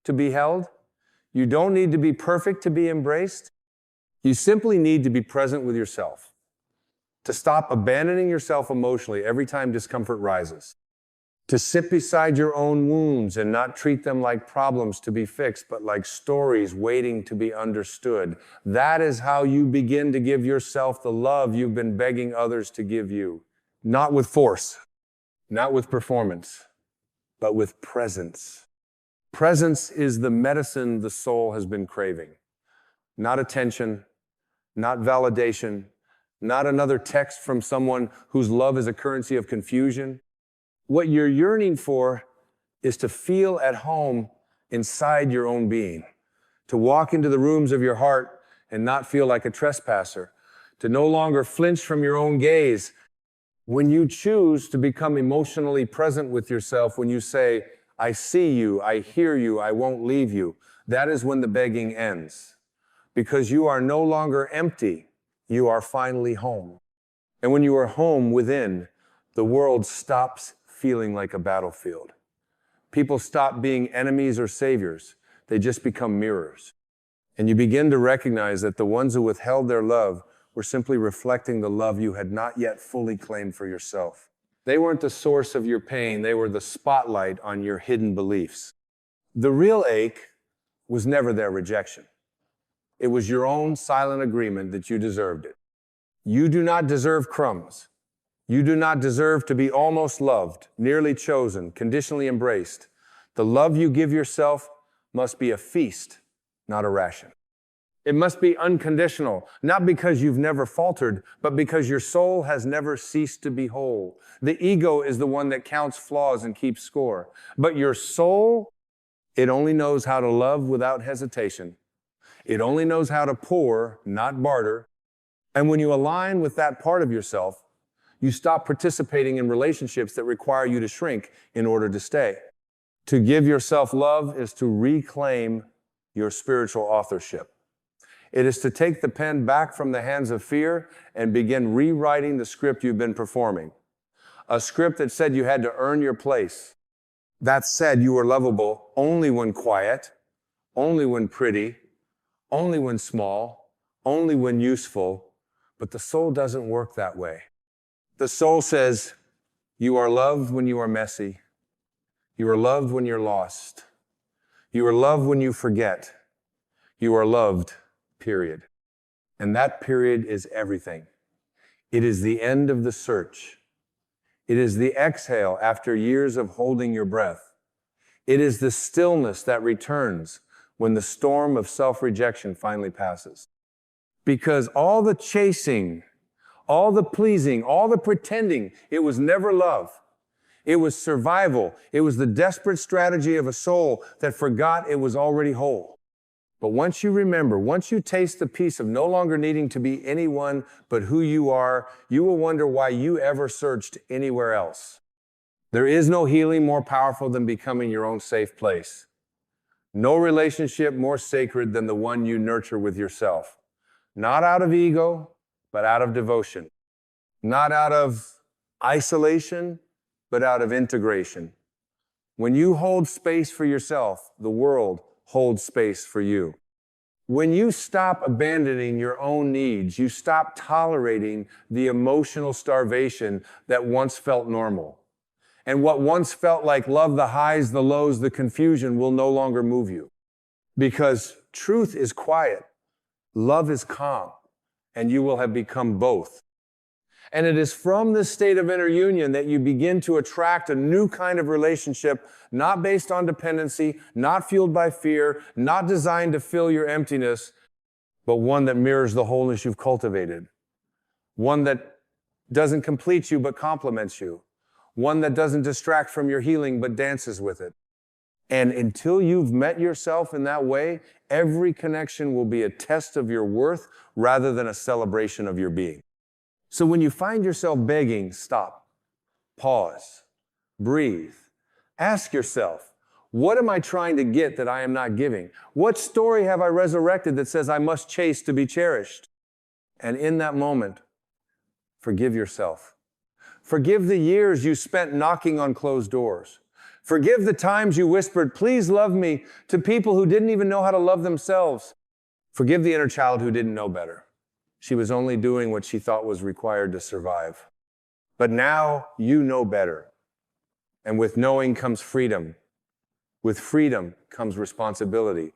to be held. You don't need to be perfect to be embraced. You simply need to be present with yourself, to stop abandoning yourself emotionally every time discomfort rises, to sit beside your own wounds and not treat them like problems to be fixed, but like stories waiting to be understood. That is how you begin to give yourself the love you've been begging others to give you. Not with force, not with performance, but with presence. Presence is the medicine the soul has been craving. Not attention, not validation, not another text from someone whose love is a currency of confusion. What you're yearning for is to feel at home inside your own being, to walk into the rooms of your heart and not feel like a trespasser, to no longer flinch from your own gaze. When you choose to become emotionally present with yourself, when you say, I see you, I hear you, I won't leave you, that is when the begging ends. Because you are no longer empty, you are finally home. And when you are home within, the world stops feeling like a battlefield. People stop being enemies or saviors. They just become mirrors. And you begin to recognize that the ones who withheld their love were simply reflecting the love you had not yet fully claimed for yourself. They weren't the source of your pain. They were the spotlight on your hidden beliefs. The real ache was never their rejection. It was your own silent agreement that you deserved it. You do not deserve crumbs. You do not deserve to be almost loved, nearly chosen, conditionally embraced. The love you give yourself must be a feast, not a ration. It must be unconditional, not because you've never faltered, but because your soul has never ceased to be whole. The ego is the one that counts flaws and keeps score. But your soul, it only knows how to love without hesitation. It only knows how to pour, not barter. And when you align with that part of yourself, you stop participating in relationships that require you to shrink in order to stay. To give yourself love is to reclaim your spiritual authorship. It is to take the pen back from the hands of fear and begin rewriting the script you've been performing. A script that said you had to earn your place. That said you were lovable only when quiet, only when pretty, only when small, only when useful, but the soul doesn't work that way. The soul says, you are loved when you are messy. You are loved when you're lost. You are loved when you forget. You are loved, period. And that period is everything. It is the end of the search. It is the exhale after years of holding your breath. It is the stillness that returns when the storm of self-rejection finally passes. Because all the chasing, all the pleasing, all the pretending, it was never love. It was survival. It was the desperate strategy of a soul that forgot it was already whole. But once you remember, once you taste the peace of no longer needing to be anyone but who you are, you will wonder why you ever searched anywhere else. There is no healing more powerful than becoming your own safe place. No relationship more sacred than the one you nurture with yourself. Not out of ego, but out of devotion. Not out of isolation, but out of integration. When you hold space for yourself, the world holds space for you. When you stop abandoning your own needs, you stop tolerating the emotional starvation that once felt normal. And what once felt like love, the highs, the lows, the confusion will no longer move you. Because truth is quiet, love is calm, and you will have become both. And it is from this state of inner union that you begin to attract a new kind of relationship, not based on dependency, not fueled by fear, not designed to fill your emptiness, but one that mirrors the wholeness you've cultivated. One that doesn't complete you, but complements you. One that doesn't distract from your healing, but dances with it. And until you've met yourself in that way, every connection will be a test of your worth rather than a celebration of your being. So when you find yourself begging, stop, pause, breathe, ask yourself, what am I trying to get that I am not giving? What story have I resurrected that says I must chase to be cherished? And in that moment, forgive yourself. Forgive the years you spent knocking on closed doors. Forgive the times you whispered, please love me, to people who didn't even know how to love themselves. Forgive the inner child who didn't know better. She was only doing what she thought was required to survive. But now you know better. And with knowing comes freedom. With freedom comes responsibility.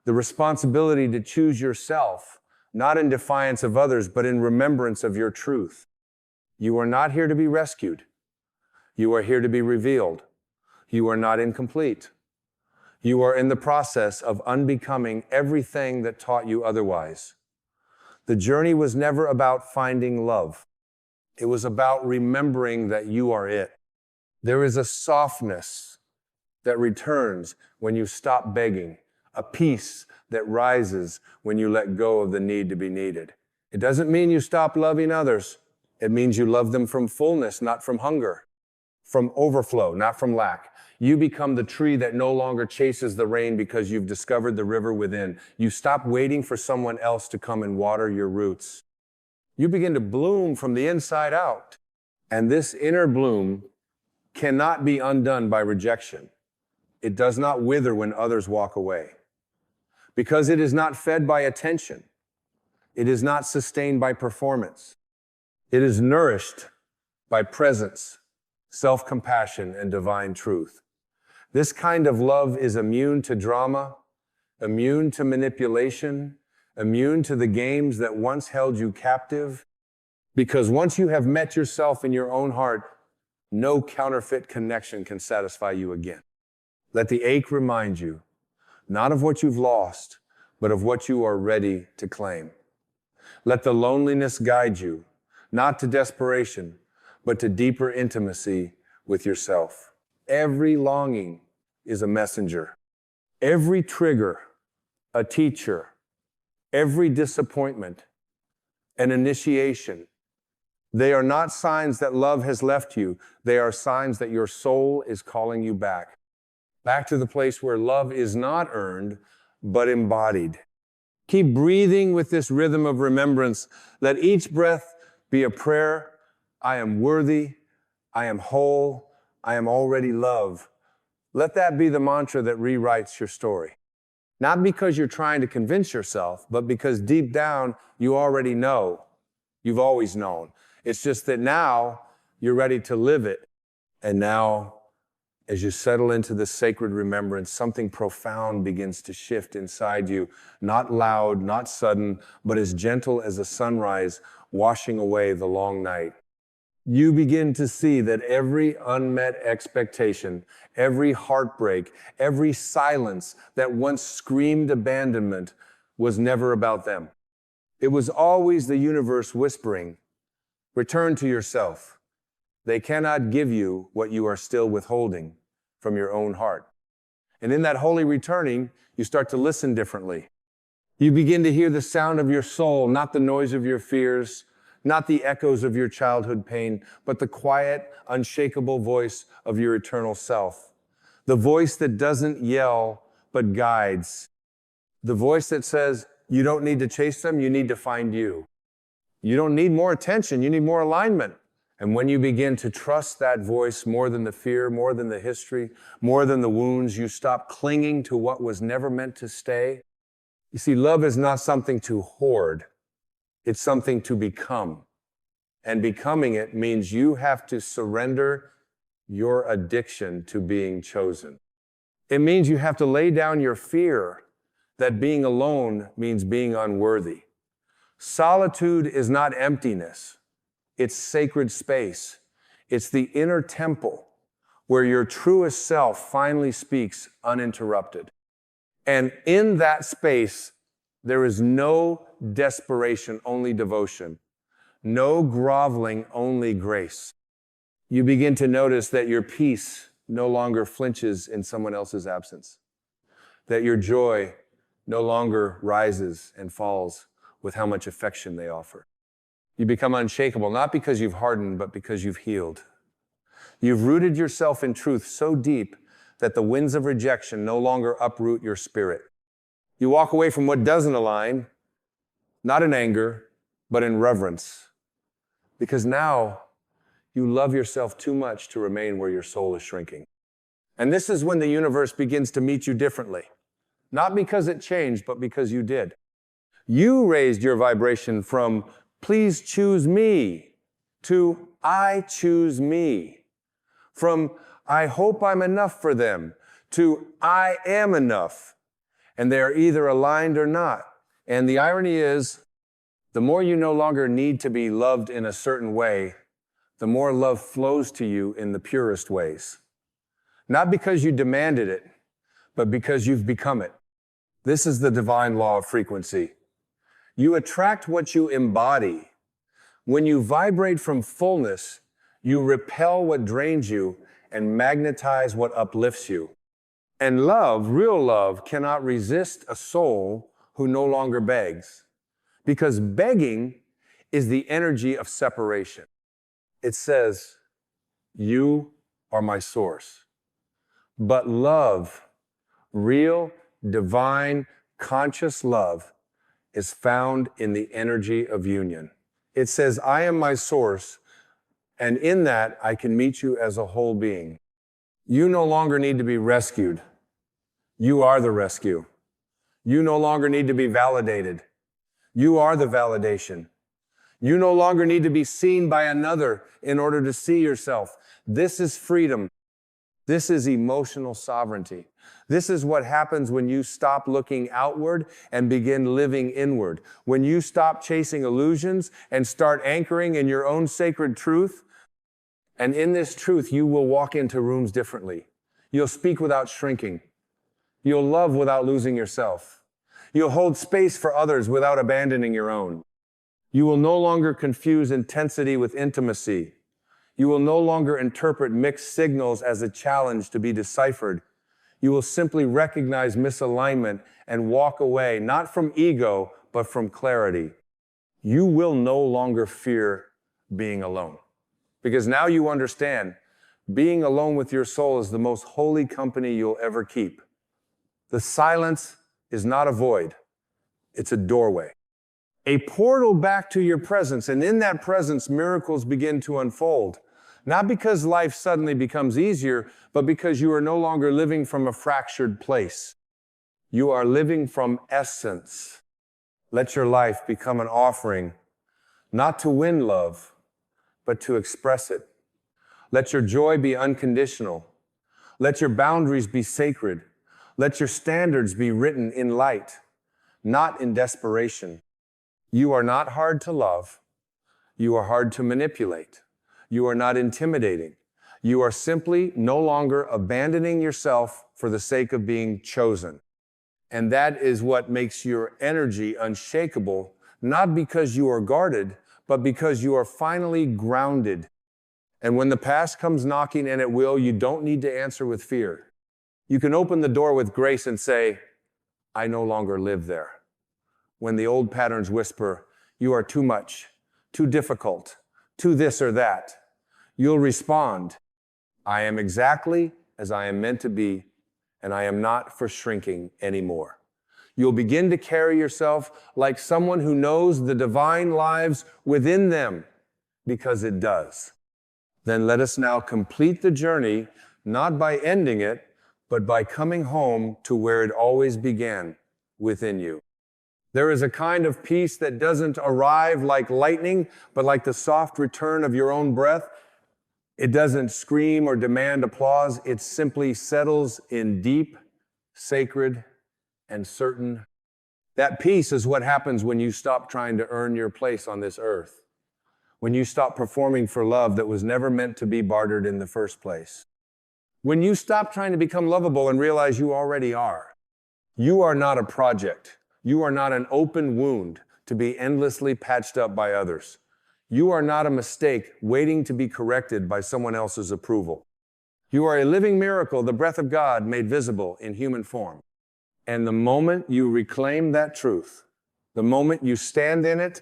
The responsibility to choose yourself, not in defiance of others, but in remembrance of your truth. You are not here to be rescued. You are here to be revealed. You are not incomplete. You are in the process of unbecoming everything that taught you otherwise. The journey was never about finding love. It was about remembering that you are it. There is a softness that returns when you stop begging, a peace that rises when you let go of the need to be needed. It doesn't mean you stop loving others. It means you love them from fullness, not from hunger, from overflow, not from lack. You become the tree that no longer chases the rain because you've discovered the river within. You stop waiting for someone else to come and water your roots. You begin to bloom from the inside out. And this inner bloom cannot be undone by rejection. It does not wither when others walk away. Because it is not fed by attention. It is not sustained by performance. It is nourished by presence, self-compassion, and divine truth. This kind of love is immune to drama, immune to manipulation, immune to the games that once held you captive. Because once you have met yourself in your own heart, no counterfeit connection can satisfy you again. Let the ache remind you, not of what you've lost, but of what you are ready to claim. Let the loneliness guide you, not to desperation, but to deeper intimacy with yourself. Every longing is a messenger. Every trigger, a teacher. Every disappointment, an initiation. They are not signs that love has left you. They are signs that your soul is calling you back. Back to the place where love is not earned, but embodied. Keep breathing with this rhythm of remembrance. Let each breath be a prayer. I am worthy. I am whole. I am already love. Let that be the mantra that rewrites your story. Not because you're trying to convince yourself, but because deep down you already know. You've always known. It's just that now you're ready to live it. And now, as you settle into this sacred remembrance, something profound begins to shift inside you. Not loud, not sudden, but as gentle as a sunrise washing away the long night. You begin to see that every unmet expectation, every heartbreak, every silence that once screamed abandonment was never about them. It was always the universe whispering, return to yourself. They cannot give you what you are still withholding from your own heart. And in that holy returning, you start to listen differently. You begin to hear the sound of your soul, not the noise of your fears, not the echoes of your childhood pain, but the quiet, unshakable voice of your eternal self. The voice that doesn't yell, but guides. The voice that says, you don't need to chase them, you need to find you. You don't need more attention, you need more alignment. And when you begin to trust that voice more than the fear, more than the history, more than the wounds, you stop clinging to what was never meant to stay. You see, love is not something to hoard. It's something to become. And becoming it means you have to surrender your addiction to being chosen. It means you have to lay down your fear that being alone means being unworthy. Solitude is not emptiness. It's sacred space. It's the inner temple where your truest self finally speaks uninterrupted. And in that space, there is no desperation, only devotion. No groveling, only grace. You begin to notice that your peace no longer flinches in someone else's absence. That your joy no longer rises and falls with how much affection they offer. You become unshakable, not because you've hardened, but because you've healed. You've rooted yourself in truth so deep that the winds of rejection no longer uproot your spirit. You walk away from what doesn't align, not in anger, but in reverence. Because now you love yourself too much to remain where your soul is shrinking. And this is when the universe begins to meet you differently. Not because it changed, but because you did. You raised your vibration from please choose me to I choose me. From I hope I'm enough for them to I am enough. And they are either aligned or not. And the irony is, the more you no longer need to be loved in a certain way, the more love flows to you in the purest ways. Not because you demanded it, but because you've become it. This is the divine law of frequency. You attract what you embody. When you vibrate from fullness, you repel what drains you and magnetize what uplifts you. And love, real love, cannot resist a soul who no longer begs. Because begging is the energy of separation. It says, you are my source. But love, real, divine, conscious love, is found in the energy of union. It says, I am my source, and in that I can meet you as a whole being. You no longer need to be rescued. You are the rescue. You no longer need to be validated. You are the validation. You no longer need to be seen by another in order to see yourself. This is freedom. This is emotional sovereignty. This is what happens when you stop looking outward and begin living inward. When you stop chasing illusions and start anchoring in your own sacred truth. And in this truth, you will walk into rooms differently. You'll speak without shrinking. You'll love without losing yourself. You'll hold space for others without abandoning your own. You will no longer confuse intensity with intimacy. You will no longer interpret mixed signals as a challenge to be deciphered. You will simply recognize misalignment and walk away, not from ego, but from clarity. You will no longer fear being alone. Because now you understand, being alone with your soul is the most holy company you'll ever keep. The silence is not a void. It's a doorway. A portal back to your presence, and in that presence, miracles begin to unfold. Not because life suddenly becomes easier, but because you are no longer living from a fractured place. You are living from essence. Let your life become an offering, not to win love, but to express it. Let your joy be unconditional. Let your boundaries be sacred. Let your standards be written in light, not in desperation. You are not hard to love. You are hard to manipulate. You are not intimidating. You are simply no longer abandoning yourself for the sake of being chosen. And that is what makes your energy unshakable, not because you are guarded, but because you are finally grounded. And when the past comes knocking, and it will, you don't need to answer with fear. You can open the door with grace and say, I no longer live there. When the old patterns whisper, you are too much, too difficult, too this or that, you'll respond, I am exactly as I am meant to be, and I am not for shrinking anymore. You'll begin to carry yourself like someone who knows the divine lives within them, because it does. Then let us now complete the journey, not by ending it, but by coming home to where it always began, within you. There is a kind of peace that doesn't arrive like lightning, but like the soft return of your own breath. It doesn't scream or demand applause. It simply settles in deep, sacred, and certain. That peace is what happens when you stop trying to earn your place on this earth. When you stop performing for love that was never meant to be bartered in the first place. When you stop trying to become lovable and realize you already are. You are not a project. You are not an open wound to be endlessly patched up by others. You are not a mistake waiting to be corrected by someone else's approval. You are a living miracle, the breath of God made visible in human form. And the moment you reclaim that truth, the moment you stand in it,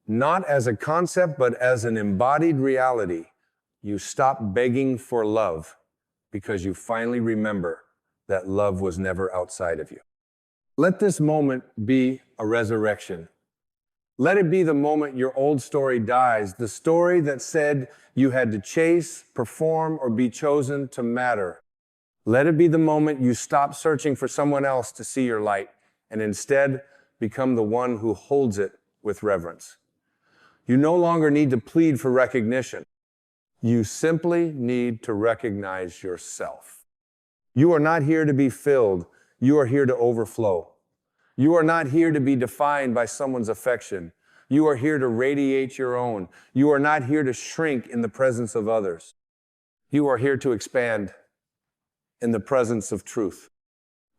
not as a concept, but as an embodied reality, you stop begging for love because you finally remember that love was never outside of you. Let this moment be a resurrection. Let it be the moment your old story dies, the story that said you had to chase, perform, or be chosen to matter. Let it be the moment you stop searching for someone else to see your light and instead become the one who holds it with reverence. You no longer need to plead for recognition. You simply need to recognize yourself. You are not here to be filled. You are here to overflow. You are not here to be defined by someone's affection. You are here to radiate your own. You are not here to shrink in the presence of others. You are here to expand in the presence of truth.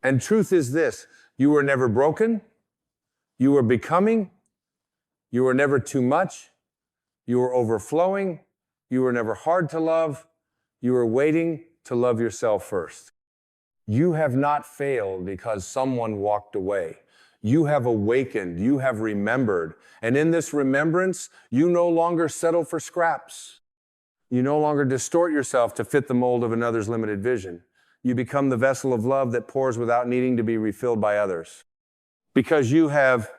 And truth is this: you were never broken. You were becoming. You were never too much. You were overflowing. You were never hard to love. You were waiting to love yourself first. You have not failed because someone walked away. You have awakened. You have remembered. And in this remembrance, you no longer settle for scraps. You no longer distort yourself to fit the mold of another's limited vision. You become the vessel of love that pours without needing to be refilled by others. Because you have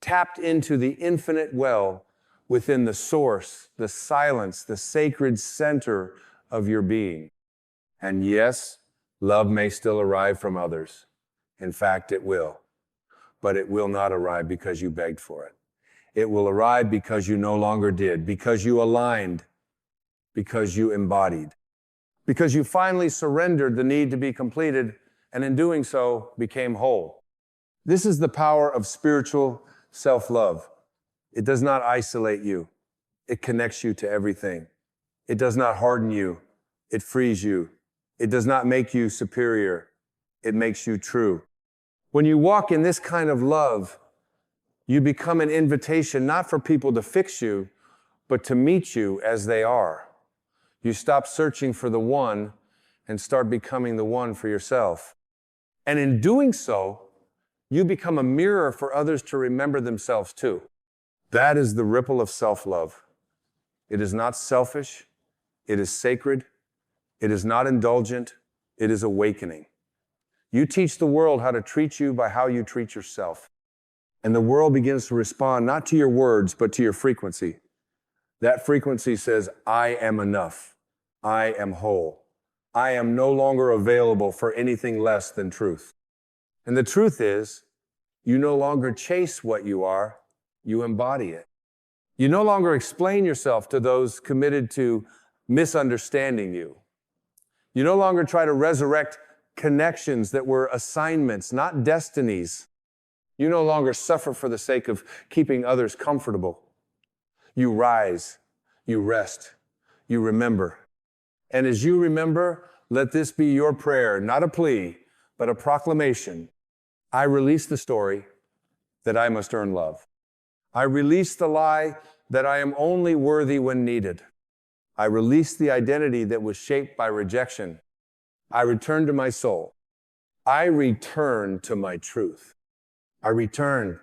tapped into the infinite well within the source, the silence, the sacred center of your being. And yes, love may still arrive from others. In fact, it will. But it will not arrive because you begged for it. It will arrive because you no longer did, because you aligned, because you embodied, because you finally surrendered the need to be completed, and in doing so, became whole. This is the power of spiritual self-love. It does not isolate you. It connects you to everything. It does not harden you. It frees you. It does not make you superior. It makes you true. When you walk in this kind of love, you become an invitation not for people to fix you, but to meet you as they are. You stop searching for the one and start becoming the one for yourself. And in doing so, you become a mirror for others to remember themselves too. That is the ripple of self-love. It is not selfish. It is sacred. It is not indulgent. It is awakening. You teach the world how to treat you by how you treat yourself. And the world begins to respond not to your words, but to your frequency. That frequency says, I am enough. I am whole. I am no longer available for anything less than truth. And the truth is, you no longer chase what you are, you embody it. You no longer explain yourself to those committed to misunderstanding you. You no longer try to resurrect connections that were assignments, not destinies. You no longer suffer for the sake of keeping others comfortable. You rise, you rest, you remember. And as you remember, let this be your prayer, not a plea, but a proclamation. I release the story that I must earn love. I release the lie that I am only worthy when needed. I release the identity that was shaped by rejection. I return to my soul. I return to my truth. I return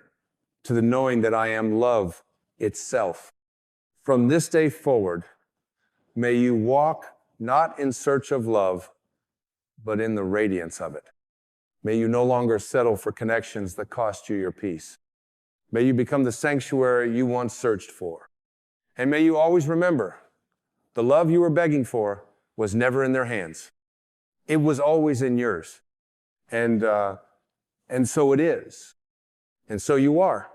to the knowing that I am love itself. From this day forward, may you walk not in search of love, but in the radiance of it. May you no longer settle for connections that cost you your peace. May you become the sanctuary you once searched for. And may you always remember, the love you were begging for was never in their hands. It was always in yours. And so it is. And so you are.